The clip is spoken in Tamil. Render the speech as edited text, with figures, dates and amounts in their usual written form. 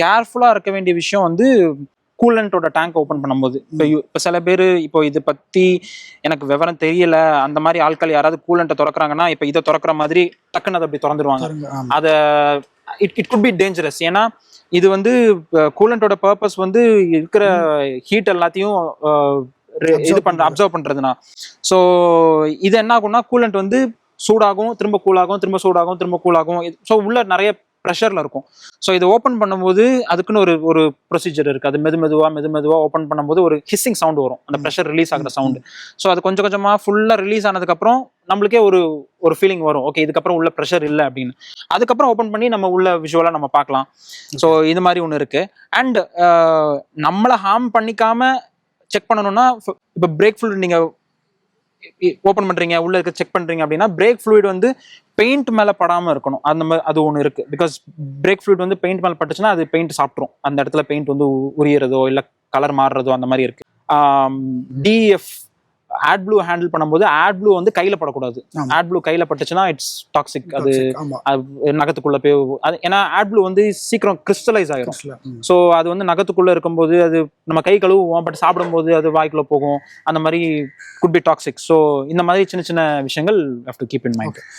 கேர்ஃபுல்லா இருக்க வேண்டிய விஷயம் வந்து கூலண்டோட டேங்க் ஓப்பன் பண்ணும்போது. இப்போ சில பேர் இப்போ இதை பத்தி எனக்கு விவரம் தெரியல, அந்த மாதிரி ஆட்கள் யாராவது கூலண்ட்டை திறக்கிறாங்கன்னா இப்போ இதை திறக்கிற மாதிரி டக்குன்னு அதை அப்படி திறந்துருவாங்க. அதை இட் குட் பி டேஞ்சரஸ். ஏன்னா இது வந்து கூலண்டோட பர்பஸ் வந்து இருக்கிற ஹீட் எல்லாத்தையும் அப்சர்வ் பண்றதுனா. ஸோ இது என்ன ஆகும்னா கூலண்ட் வந்து சூடாகும், திரும்ப கூலாகும், திரும்ப சூடாகும், திரும்ப கூலாகும். ஸோ உள்ள நிறைய ப்ரெஷர்ல இருக்கும். ஸோ இதை ஓப்பன் பண்ணும்போது அதுக்குன்னு ஒரு ப்ரொசீஜர் இருக்கு. அது மெதுமெதுவா ஓப்பன் பண்ணும்போது ஒரு ஹிஸ்ஸிங் சவுண்ட் வரும், அந்த ப்ரெஷர் ரிலீஸ் ஆகிற சவுண்ட். ஸோ அது கொஞ்சம் கொஞ்சமா ஃபுல்லா ரிலீஸ் ஆனதுக்கப்புறம் நம்மளுக்கே ஒரு ஃபீலிங் வரும், ஓகே இதுக்கப்புறம் உள்ள ப்ரெஷர் இல்லை அப்படின்னு. அதுக்கப்புறம் ஓப்பன் பண்ணி நம்ம உள்ள விஷுவலா நம்ம பார்க்கலாம். ஸோ இது மாதிரி ஒன்று இருக்கு. அண்ட் நம்மளை ஹார்ம் பண்ணிக்காம செக் பண்ணணும்னா, இப்போ பிரேக் ஃப்ளூயிட் நீங்க ஓப்பன் பண்றீங்க, உள்ள இருக்க செக் பண்றீங்க அப்படின்னா பிரேக் ஃப்ளூயிட் வந்து பெயிண்ட் மேல படாம இருக்கணும். அந்த மாதிரி அது ஒன்று இருக்கு. பிகாஸ் பிரேக் ஃப்ளூயிட் வந்து பெயிண்ட் மேல பட்டுச்சுன்னா அது பெயிண்ட் சாப்பிட்ரும். அந்த இடத்துல பெயிண்ட் வந்து உரியறதோ இல்லை கலர் மாறுறதோ அந்த மாதிரி இருக்கு. டிஎஃப் ஆட் ப்ளூ ஹேண்டில் பண்ணும்போது ஆட் ப்ளூ வந்து கையில படக்கூடாது. ஆட் ப்ளூ கையில பட்டுச்சுன்னா இட்ஸ் டாக்ஸிக். அது நகத்துக்குள்ள போய் அது, ஏன்னா ஆட் ப்ளூ வந்து சீக்கிரம் கிறிஸ்டலைஸ் ஆயிரும். ஸோ அது வந்து நகத்துக்குள்ள இருக்கும்போது அது நம்ம கை கழுவுவோம், பட் சாப்பிடும்போது அது வாய்க்குள்ள போகும். அந்த மாதிரி குட் பி டாக்ஸிக். ஸோ இந்த மாதிரி சின்ன சின்ன விஷயங்கள் have to keep in mind.